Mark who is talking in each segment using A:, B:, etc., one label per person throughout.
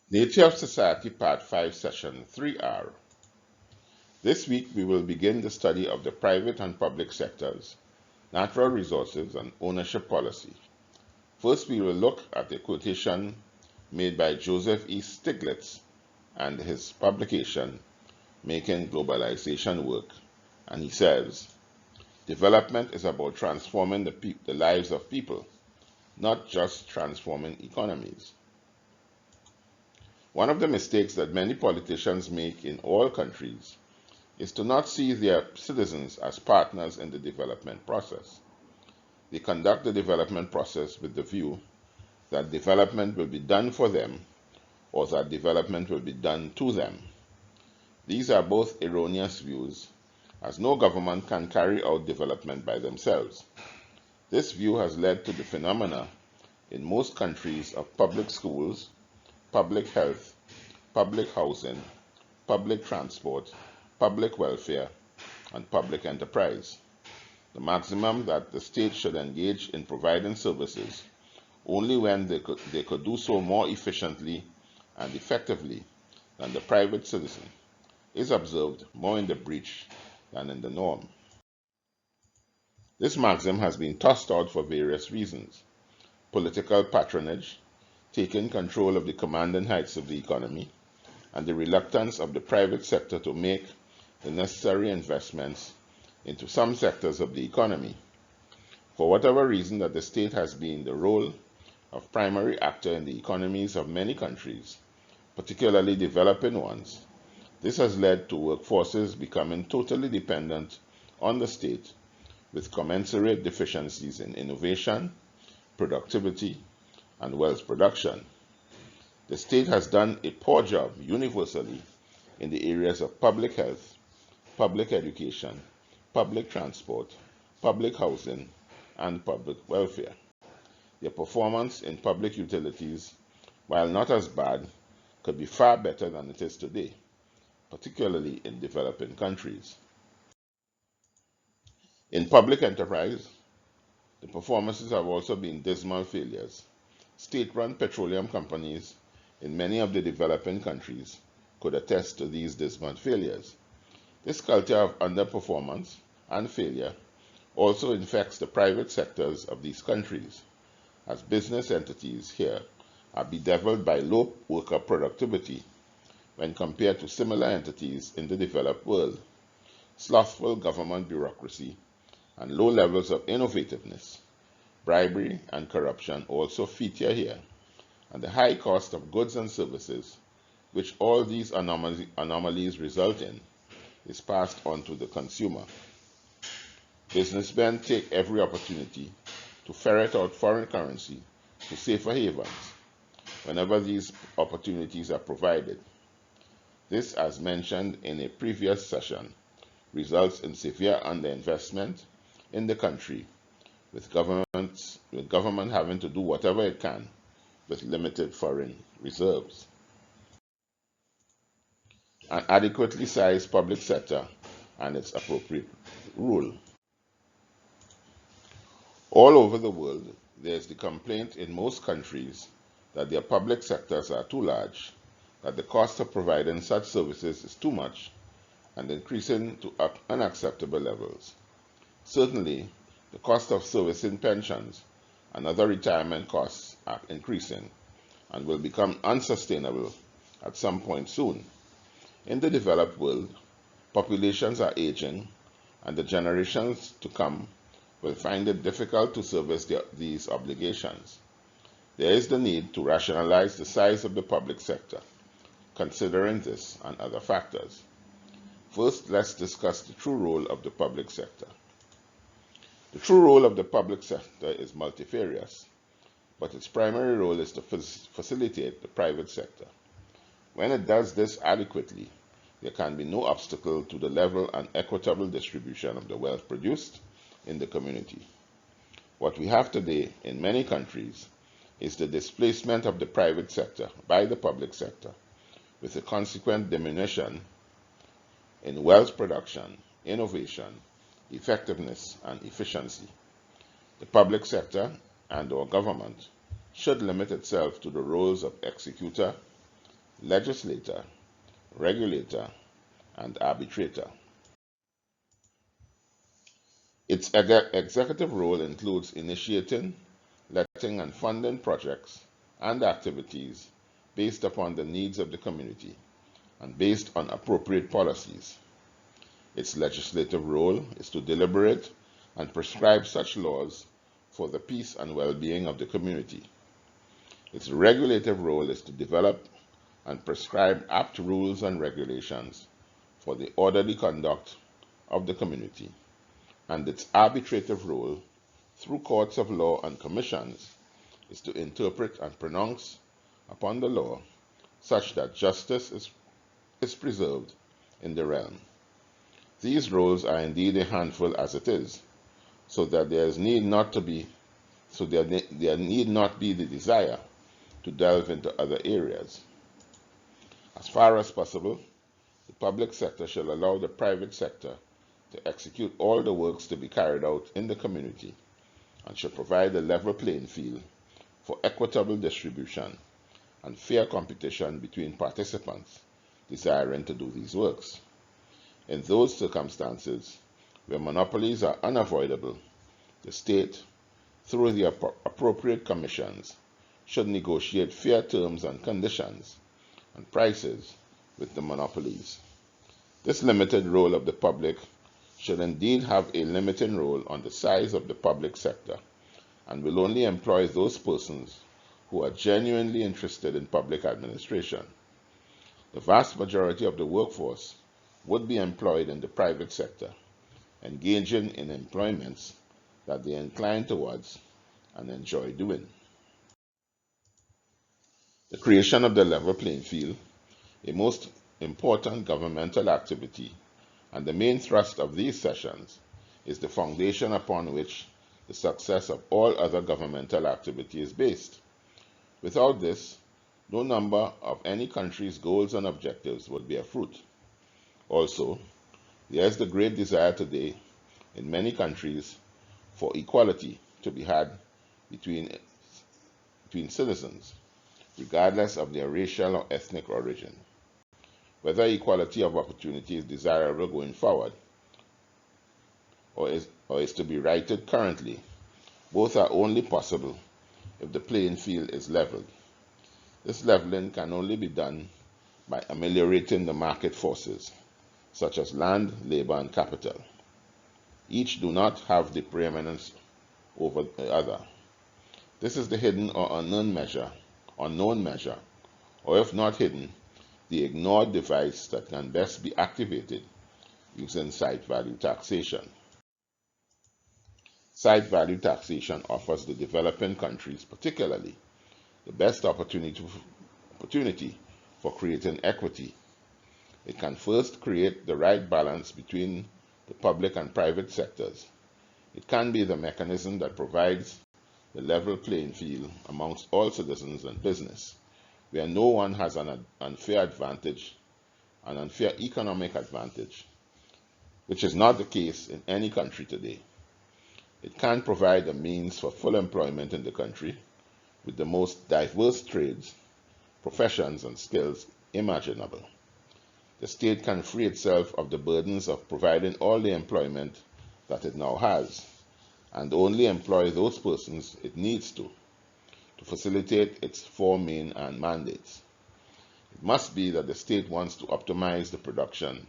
A: Nature of Society Part 5 Session 3R. This week we will begin the study of the private and public sectors, natural resources and ownership policy. First we will look at a quotation made by Joseph Stiglitz and his publication, Making Globalization Work. And he says, development is about transforming the lives of people, not just transforming economies. One of the mistakes that many politicians make in all countries is to not see their citizens as partners in the development process. They conduct the development process with the view that development will be done for them or that development will be done to them. These are both erroneous views, as no government can carry out development by themselves. This view has led to the phenomena in most countries of public schools, public health, public housing, public transport, public welfare, and public enterprise. The maximum that the state should engage in providing services only when they could do so more efficiently and effectively than the private citizen is observed more in the breach than in the norm. This maxim has been tossed out for various reasons: political patronage, taking control of the commanding heights of the economy, and the reluctance of the private sector to make the necessary investments into some sectors of the economy. For whatever reason that the state has been the role of primary actor in the economies of many countries, particularly developing ones, this has led to workforces becoming totally dependent on the state, with commensurate deficiencies in innovation, productivity, and wealth production. The state has done a poor job universally in the areas of public health, public education, public transport, public housing, and public welfare. Their performance in public utilities, while not as bad, could be far better than it is today, particularly in developing countries. In public enterprise, the performances have also been dismal failures. State-run petroleum companies in many of the developing countries could attest to these dismal failures. This culture of underperformance and failure also infects the private sectors of these countries, as business entities here are bedeviled by low worker productivity when compared to similar entities in the developed world, slothful government bureaucracy, and low levels of innovativeness. Bribery and corruption also feature here, and the high cost of goods and services, which all these anomalies result in, is passed on to the consumer. Businessmen take every opportunity to ferret out foreign currency to safer havens whenever these opportunities are provided. This, as mentioned in a previous session, results in severe underinvestment in the country, with government having to do whatever it can with limited foreign reserves. An adequately sized public sector and its appropriate rule. All over the world, there is the complaint in most countries that their public sectors are too large, that the cost of providing such services is too much and increasing to unacceptable levels. Certainly, the cost of servicing pensions and other retirement costs are increasing and will become unsustainable at some point soon. In the developed world, populations are aging, and the generations to come will find it difficult to service these obligations. There is the need to rationalize the size of the public sector, considering this and other factors. First, let's discuss the true role of the public sector. The true role of the public sector is multifarious, but its primary role is to facilitate the private sector. When it does this adequately, there can be no obstacle to the level and equitable distribution of the wealth produced in the community. What we have today in many countries is the displacement of the private sector by the public sector, with a consequent diminution in wealth production, innovation, effectiveness, and efficiency. The public sector and/or government should limit itself to the roles of executor, legislator, regulator, and arbitrator. Its executive role includes initiating, letting, and funding projects and activities based upon the needs of the community and based on appropriate policies. Its legislative role is to deliberate and prescribe such laws for the peace and well-being of the community. Its regulative role is to develop and prescribe apt rules and regulations for the orderly conduct of the community. And its arbitrative role, through courts of law and commissions, is to interpret and pronounce upon the law such that justice is preserved in the realm. These roles are indeed a handful as it is, so that there need not be the desire to delve into other areas. As far as possible, the public sector shall allow the private sector to execute all the works to be carried out in the community and shall provide a level playing field for equitable distribution and fair competition between participants desiring to do these works. In those circumstances where monopolies are unavoidable, the state, through the appropriate commissions, should negotiate fair terms and conditions and prices with the monopolies. This limited role of the public should indeed have a limiting role on the size of the public sector and will only employ those persons who are genuinely interested in public administration. The vast majority of the workforce would be employed in the private sector, engaging in employments that they incline towards and enjoy doing. The creation of the level playing field, a most important governmental activity, and the main thrust of these sessions, is the foundation upon which the success of all other governmental activity is based. Without this, no number of any country's goals and objectives would bear fruit. Also, there is the great desire today in many countries for equality to be had between citizens, regardless of their racial or ethnic origin. Whether equality of opportunity is desirable going forward or is to be righted currently, both are only possible if the playing field is leveled. This leveling can only be done by ameliorating the market forces, such as land, labor, and capital. Each do not have the preeminence over the other. This is the hidden or unknown measure, or if not hidden, the ignored device that can best be activated using site value taxation. Site value taxation offers the developing countries particularly the best opportunity for creating equity. It can first create the right balance between the public and private sectors. It can be the mechanism that provides the level playing field amongst all citizens and business, where no one has an unfair economic advantage, which is not the case in any country today. It can provide a means for full employment in the country with the most diverse trades, professions, and skills imaginable. The state can free itself of the burdens of providing all the employment that it now has, and only employ those persons it needs to facilitate its four main mandates. It must be that the state wants to optimize the production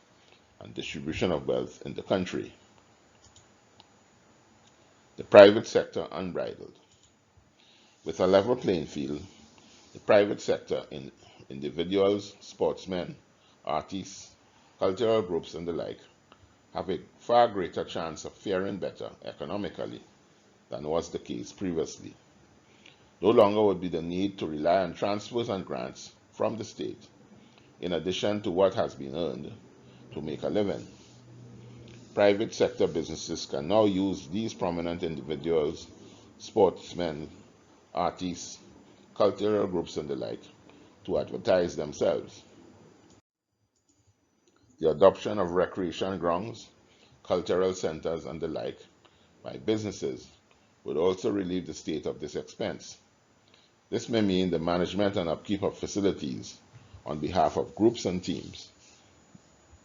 A: and distribution of wealth in the country. The private sector unbridled. With a level playing field, the private sector, individuals, sportsmen, artists, cultural groups, and the like, have a far greater chance of faring better economically than was the case previously. No longer would be the need to rely on transfers and grants from the state, in addition to what has been earned, to make a living. Private sector businesses can now use these prominent individuals, sportsmen, artists, cultural groups, and the like, to advertise themselves. The adoption of recreation grounds, cultural centers, and the like by businesses would also relieve the state of this expense. This may mean the management and upkeep of facilities on behalf of groups and teams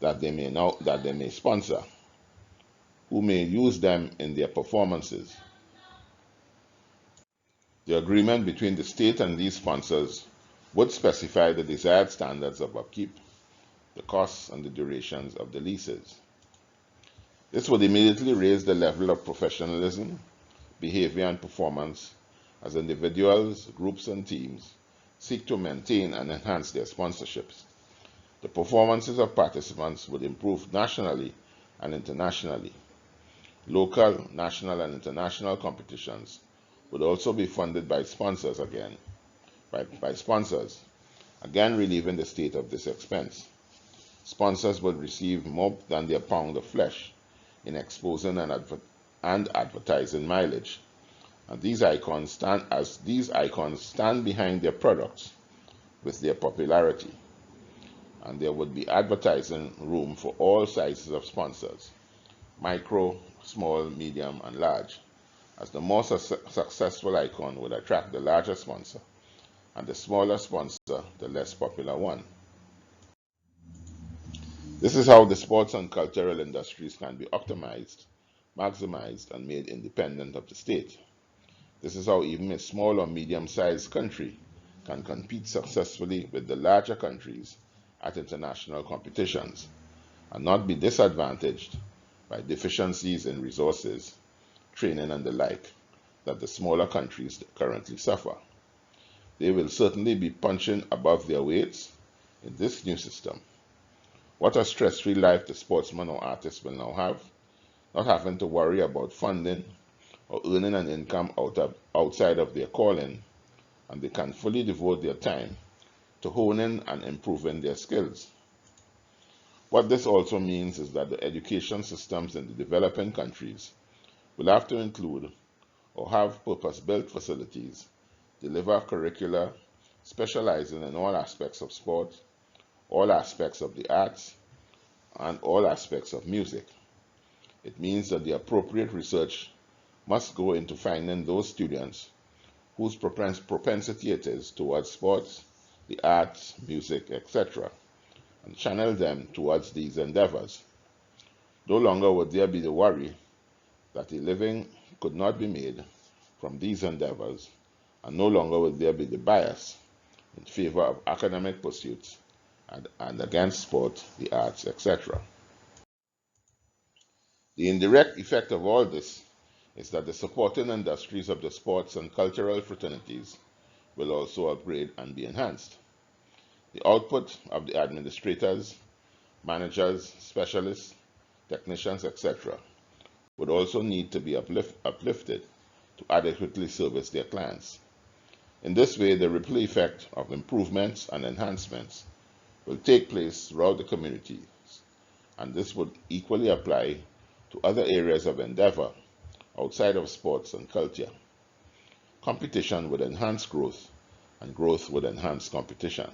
A: that they may sponsor, who may use them in their performances. The agreement between the state and these sponsors would specify the desired standards of upkeep, the costs, and the durations of the leases. This would immediately raise the level of professionalism, behavior, and performance as individuals, groups, and teams seek to maintain and enhance their sponsorships. The performances of participants would improve nationally and internationally. Local, national, and international competitions would also be funded by sponsors again, relieving the state of this expense. Sponsors would receive more than their pound of flesh in exposing and advertising mileage. And these icons stand behind their products with their popularity. And there would be advertising room for all sizes of sponsors, micro, small, medium, and large, as the more successful icon would attract the larger sponsor, and the smaller sponsor, the less popular one. This is how the sports and cultural industries can be optimized, maximized, and made independent of the state. This is how even a small or medium-sized country can compete successfully with the larger countries at international competitions and not be disadvantaged by deficiencies in resources, training, and the like that the smaller countries currently suffer. They will certainly be punching above their weights in this new system. What a stress-free life the sportsman or artist will now have, not having to worry about funding or earning an income outside of their calling, and they can fully devote their time to honing and improving their skills. What this also means is that the education systems in the developing countries will have to include or have purpose-built facilities, deliver curricula specializing in all aspects of sport, all aspects of the arts, and all aspects of music. It means that the appropriate research must go into finding those students whose propensity it is towards sports, the arts, music, etc., and channel them towards these endeavors. No longer would there be the worry that a living could not be made from these endeavors, and no longer would there be the bias in favor of academic pursuits and against sport, the arts, etc. The indirect effect of all this is that the supporting industries of the sports and cultural fraternities will also upgrade and be enhanced. The output of the administrators, managers, specialists, technicians, etc. would also need to be uplifted to adequately service their clients. In this way, the ripple effect of improvements and enhancements will take place throughout the communities, and this would equally apply to other areas of endeavor outside of sports and culture. Competition would enhance growth, and growth would enhance competition.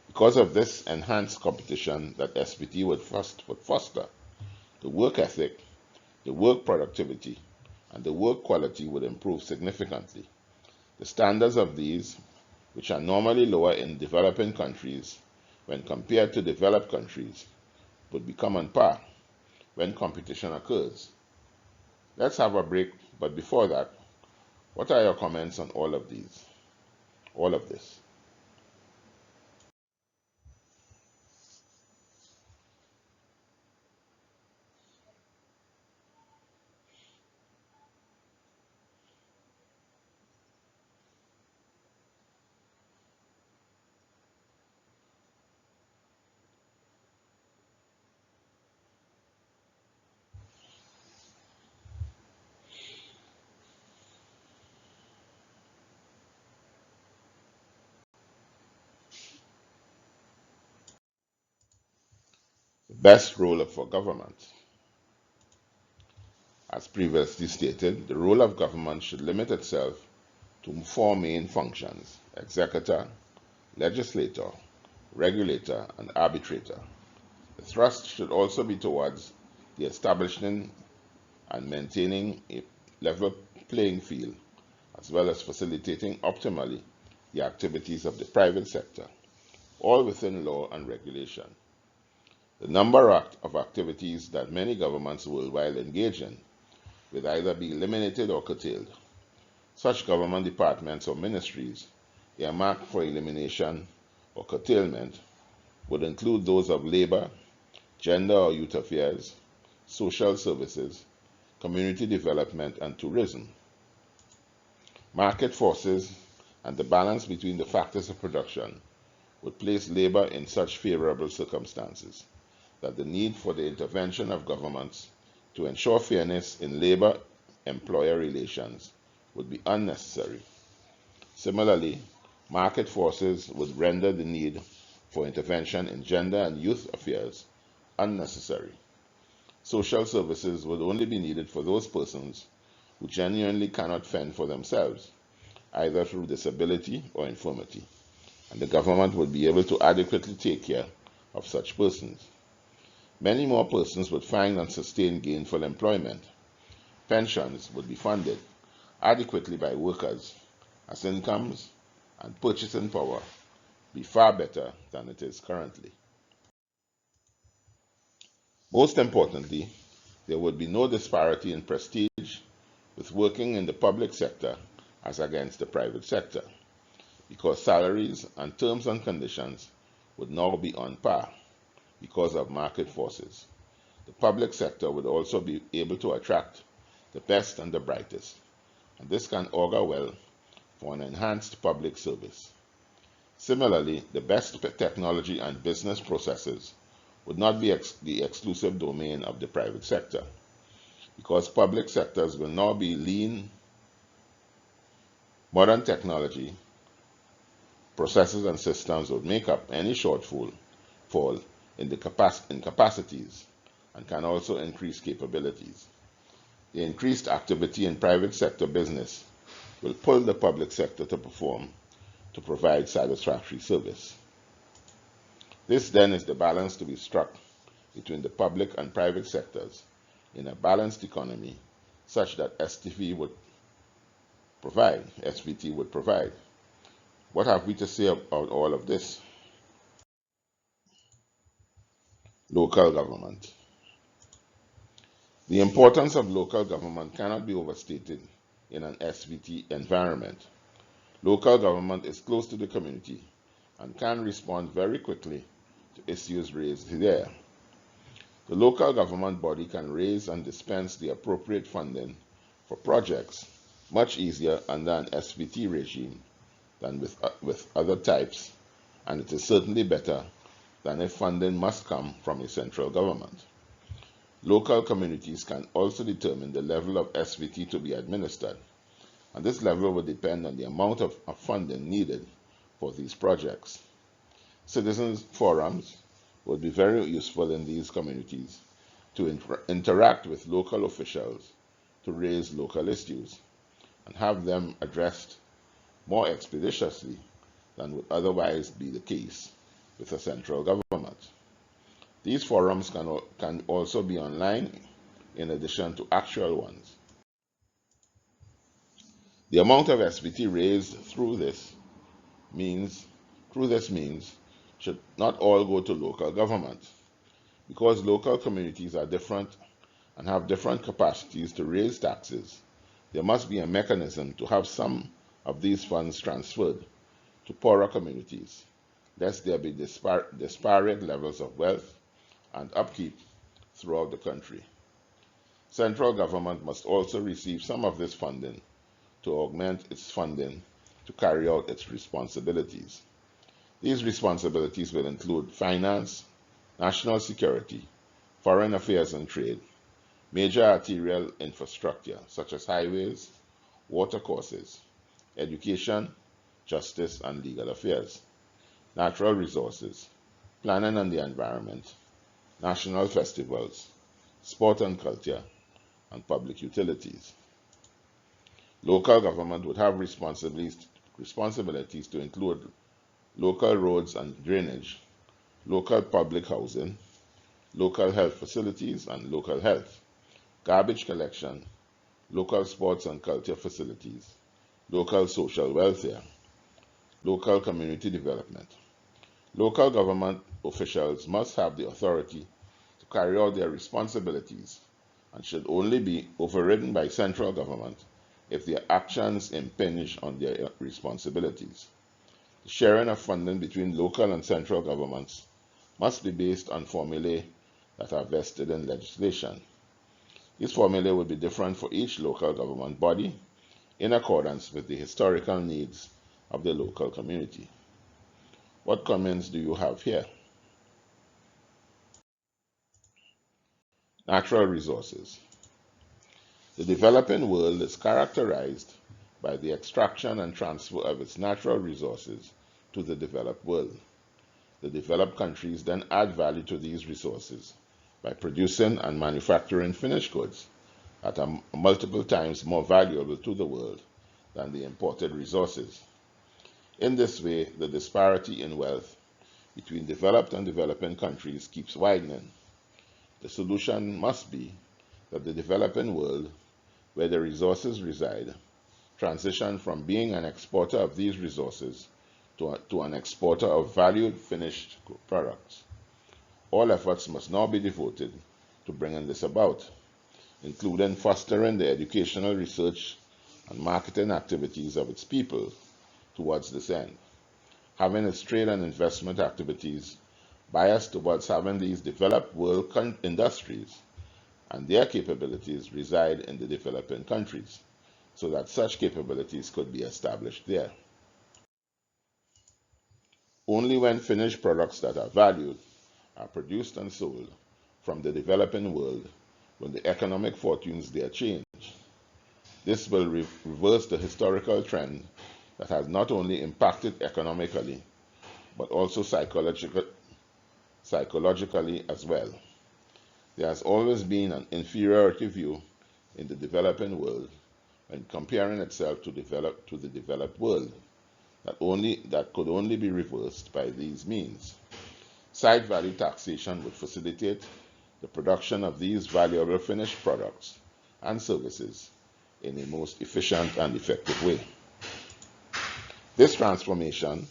A: Because of this enhanced competition that SVT would foster, the work ethic, the work productivity, and the work quality would improve significantly. The standards of these, which are normally lower in developing countries when compared to developed countries, would become on par when competition occurs. Let's have a break, but before that, what are your comments on all of this? The best role for government. As previously stated, the role of government should limit itself to four main functions: executor, legislator, regulator, and arbitrator. The thrust should also be towards the establishing and maintaining a level playing field, as well as facilitating optimally the activities of the private sector all within law and regulation. The number of activities that many governments worldwide engage in will either be eliminated or curtailed. Such government departments or ministries earmarked for elimination or curtailment would include those of labor, gender or youth affairs, social services, community development, and tourism. Market forces and the balance between the factors of production would place labor in such favorable circumstances that the need for the intervention of governments to ensure fairness in labor-employer relations would be unnecessary. Similarly, market forces would render the need for intervention in gender and youth affairs unnecessary. Social services would only be needed for those persons who genuinely cannot fend for themselves, either through disability or infirmity, and the government would be able to adequately take care of such persons. Many more persons would find and sustain gainful employment. Pensions would be funded adequately by workers, as incomes and purchasing power be far better than it is currently. Most importantly, there would be no disparity in prestige with working in the public sector as against the private sector, because salaries and terms and conditions would now be on par because of market forces. The public sector would also be able to attract the best and the brightest, and this can augur well for an enhanced public service. Similarly, the best technology and business processes would not be the exclusive domain of the private sector, because public sectors will now be lean. Modern technology, processes, and systems would make up any shortfall in capacities and can also increase capabilities. The increased activity in private sector business will pull the public sector to perform to provide satisfactory service. This then is the balance to be struck between the public and private sectors in a balanced economy such that SVT would provide. What have we to say about all of this? Local government. The importance of local government cannot be overstated in an SVT environment. Local government is close to the community and can respond very quickly to issues raised there. The local government body can raise and dispense the appropriate funding for projects much easier under an SVT regime than with other types, and it is certainly better than if funding must come from a central government. Local communities can also determine the level of SVT to be administered, and this level will depend on the amount of funding needed for these projects. Citizens' forums would be very useful in these communities to interact with local officials to raise local issues and have them addressed more expeditiously than would otherwise be the case with a central government. These forums can also be online in addition to actual ones. The amount of SVT raised through this means should not all go to local government, because local communities are different and have different capacities to raise taxes. There must be a mechanism to have some of these funds transferred to poorer communities, lest there be disparate levels of wealth and upkeep throughout the country. Central government must also receive some of this funding to augment its funding to carry out its responsibilities. These responsibilities will include finance, national security, foreign affairs and trade, major arterial infrastructure such as highways, watercourses, education, justice and legal affairs, natural resources, planning and the environment, national festivals, sport and culture, and public utilities. Local government would have responsibilities to include local roads and drainage, local public housing, local health facilities and local health, garbage collection, local sports and culture facilities, local social welfare, local community development, Local government officials must have the authority to carry out their responsibilities and should only be overridden by central government if their actions impinge on their responsibilities. The sharing of funding between local and central governments must be based on formulae that are vested in legislation. These formulae will be different for each local government body in accordance with the historical needs of the local community. What comments do you have here? Natural resources. The developing world is characterized by the extraction and transfer of its natural resources to the developed world. The developed countries then add value to these resources by producing and manufacturing finished goods that are multiple times more valuable to the world than the imported resources. In this way, the disparity in wealth between developed and developing countries keeps widening. The solution must be that the developing world, where the resources reside, transition from being an exporter of these resources to an exporter of valued finished products. All efforts must now be devoted to bringing this about, including fostering the educational, research, and marketing activities of its people towards this end, having its trade and investment activities biased towards having these developed world industries and their capabilities reside in the developing countries, so that such capabilities could be established there. Only when finished products that are valued are produced and sold from the developing world will the economic fortunes there change. This will reverse the historical trend that has not only impacted economically, but also psychologically as well. There has always been an inferiority view in the developing world when comparing itself to the developed world that could only be reversed by these means. Side value taxation would facilitate the production of these valuable finished products and services in a most efficient and effective way. This transformation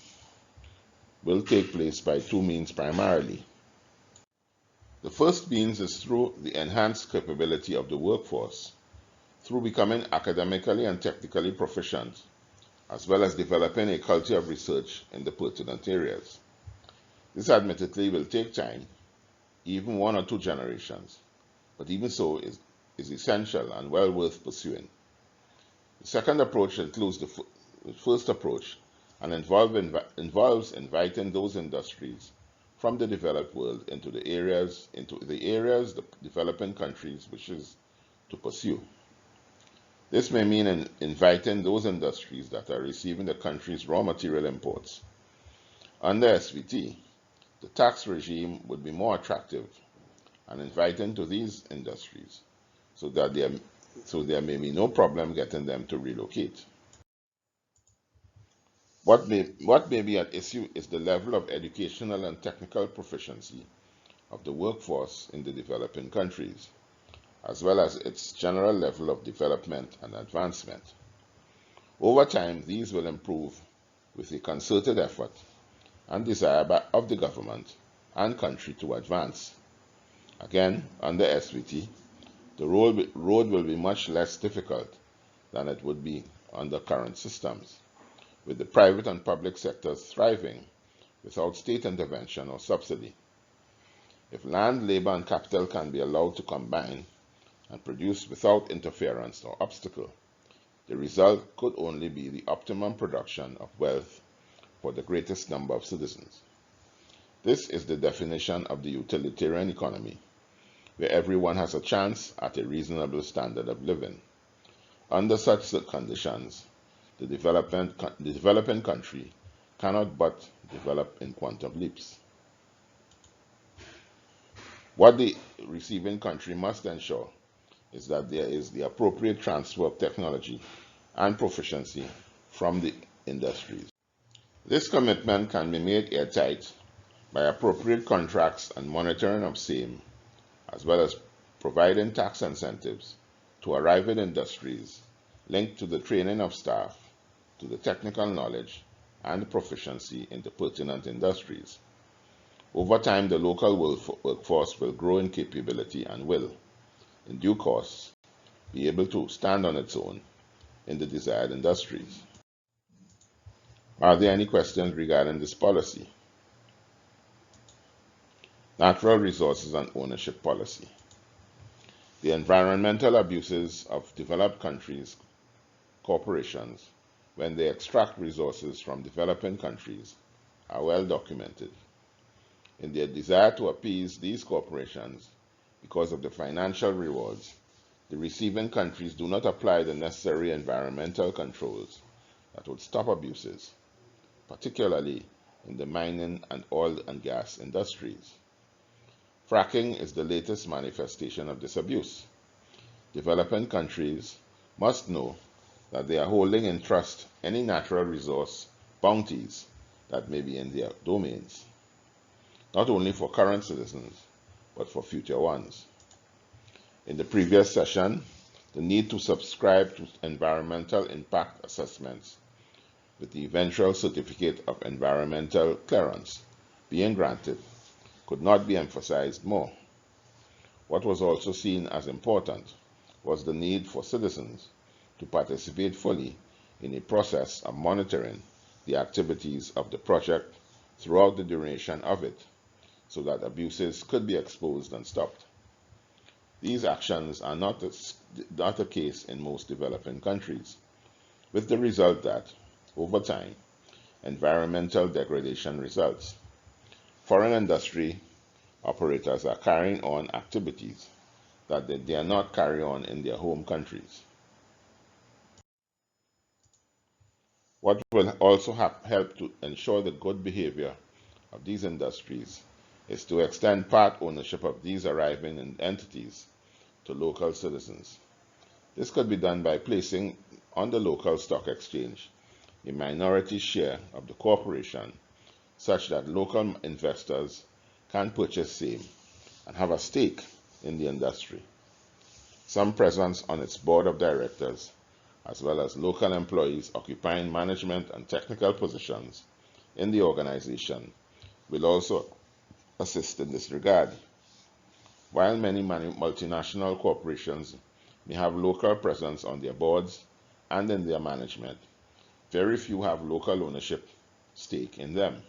A: will take place by two means primarily. The first means is through the enhanced capability of the workforce, through becoming academically and technically proficient, as well as developing a culture of research in the pertinent areas. This admittedly will take time, even 1 or 2 generations, but even so is essential and well worth pursuing. The second approach includes the first approach and involves inviting those industries from the developed world into the areas the developing countries wishes to pursue. This may mean inviting those industries that are receiving the country's raw material imports. Under SVT, the tax regime would be more attractive and inviting to these industries so there may be no problem getting them to relocate. What may be at issue is the level of educational and technical proficiency of the workforce in the developing countries, as well as its general level of development and advancement. Over time, these will improve with a concerted effort and desire of the government and country to advance. Again, under SVT, the road will be much less difficult than it would be under current systems, with the private and public sectors thriving without state intervention or subsidy. If land, labor, and capital can be allowed to combine and produce without interference or obstacle, the result could only be the optimum production of wealth for the greatest number of citizens. This is the definition of the utilitarian economy, where everyone has a chance at a reasonable standard of living. Under such conditions, the developing country cannot but develop in quantum leaps. What the receiving country must ensure is that there is the appropriate transfer of technology and proficiency from the industries. This commitment can be made airtight by appropriate contracts and monitoring of same, as well as providing tax incentives to arriving industries linked to the training of staff, to the technical knowledge and proficiency in the pertinent industries. Over time, the local workforce will grow in capability and will, in due course, be able to stand on its own in the desired industries. Are there any questions regarding this policy? Natural resources and ownership policy. The environmental abuses of developed countries' corporations when they extract resources from developing countries are well documented. In their desire to appease these corporations because of the financial rewards, the receiving countries do not apply the necessary environmental controls that would stop abuses, particularly in the mining and oil and gas industries. Fracking is the latest manifestation of this abuse. Developing countries must know that they are holding in trust any natural resource bounties that may be in their domains, not only for current citizens, but for future ones. In the previous session, the need to subscribe to environmental impact assessments with the eventual certificate of environmental clearance being granted could not be emphasized more. What was also seen as important was the need for citizens to participate fully in a process of monitoring the activities of the project throughout the duration of it, so that abuses could be exposed and stopped. These actions are not the case in most developing countries, with the result that, over time, environmental degradation results. Foreign industry operators are carrying on activities that they dare not carry on in their home countries. What will also help to ensure the good behavior of these industries is to extend part ownership of these arriving entities to local citizens. This could be done by placing on the local stock exchange a minority share of the corporation such that local investors can purchase same and have a stake in the industry. Some presence on its board of directors, as well as local employees occupying management and technical positions in the organization, will also assist in this regard. While many multinational corporations may have local presence on their boards and in their management, very few have local ownership stake in them.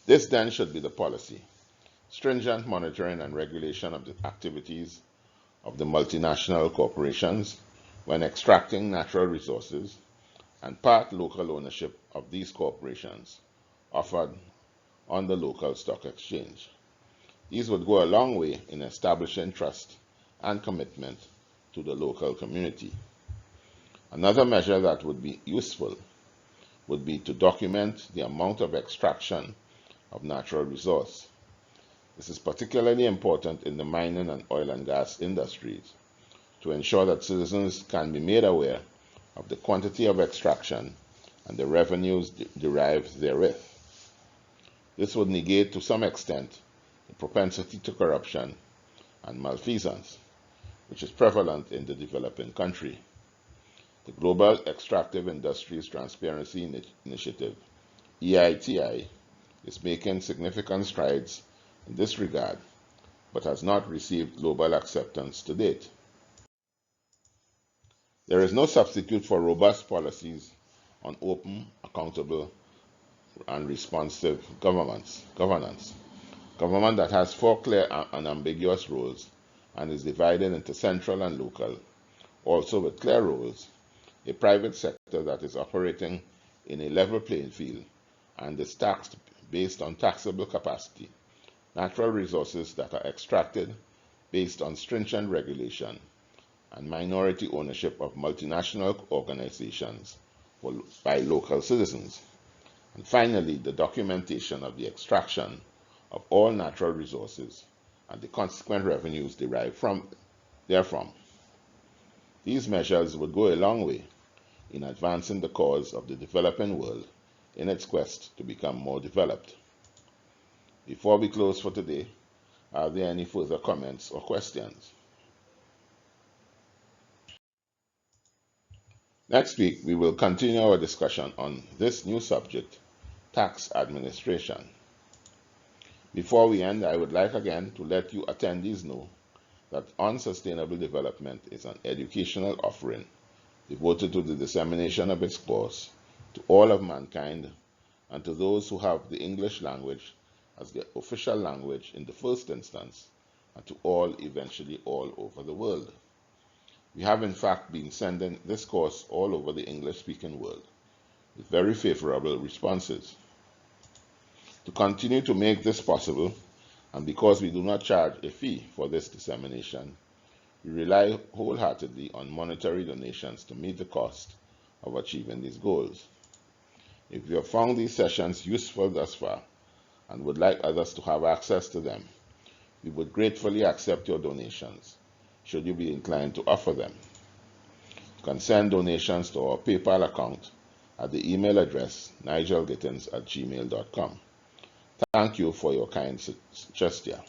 A: This then should be the policy: stringent monitoring and regulation of the activities of the multinational corporations when extracting natural resources, and part local ownership of these corporations offered on the local stock exchange. These would go a long way in establishing trust and commitment to the local community. Another measure that would be useful would be to document the amount of extraction of natural resource. This is particularly important in the mining and oil and gas industries to ensure that citizens can be made aware of the quantity of extraction and the revenues derived therewith. This would negate to some extent the propensity to corruption and malfeasance, which is prevalent in the developing country. The Global Extractive Industries Transparency Initiative, EITI, is making significant strides in this regard, but has not received global acceptance to date. There is no substitute for robust policies on open, accountable, and responsive governance. Government that has 4 clear and ambiguous roles and is divided into central and local, also with clear roles, a private sector that is operating in a level playing field and is taxed based on taxable capacity, natural resources that are extracted based on stringent regulation, and minority ownership of multinational organizations by local citizens. And finally, the documentation of the extraction of all natural resources and the consequent revenues derived therefrom. These measures would go a long way in advancing the cause of the developing world in its quest to become more developed. Before we close for today, are there any further comments or questions? Next week, we will continue our discussion on this new subject tax administration. Before we end, I would like again to let you attendees know that Unsustainable Development is an educational offering devoted to the dissemination of its course to all of mankind and to those who have the English language as their official language in the first instance, and to all eventually all over the world. We have in fact been sending this course all over the English-speaking world with very favorable responses. To continue to make this possible, and because we do not charge a fee for this dissemination, we rely wholeheartedly on monetary donations to meet the cost of achieving these goals. If you have found these sessions useful thus far and would like others to have access to them, we would gratefully accept your donations, should you be inclined to offer them. You can send donations to our PayPal account at the email address nigelgittins@gmail.com. Thank you for your kind gesture.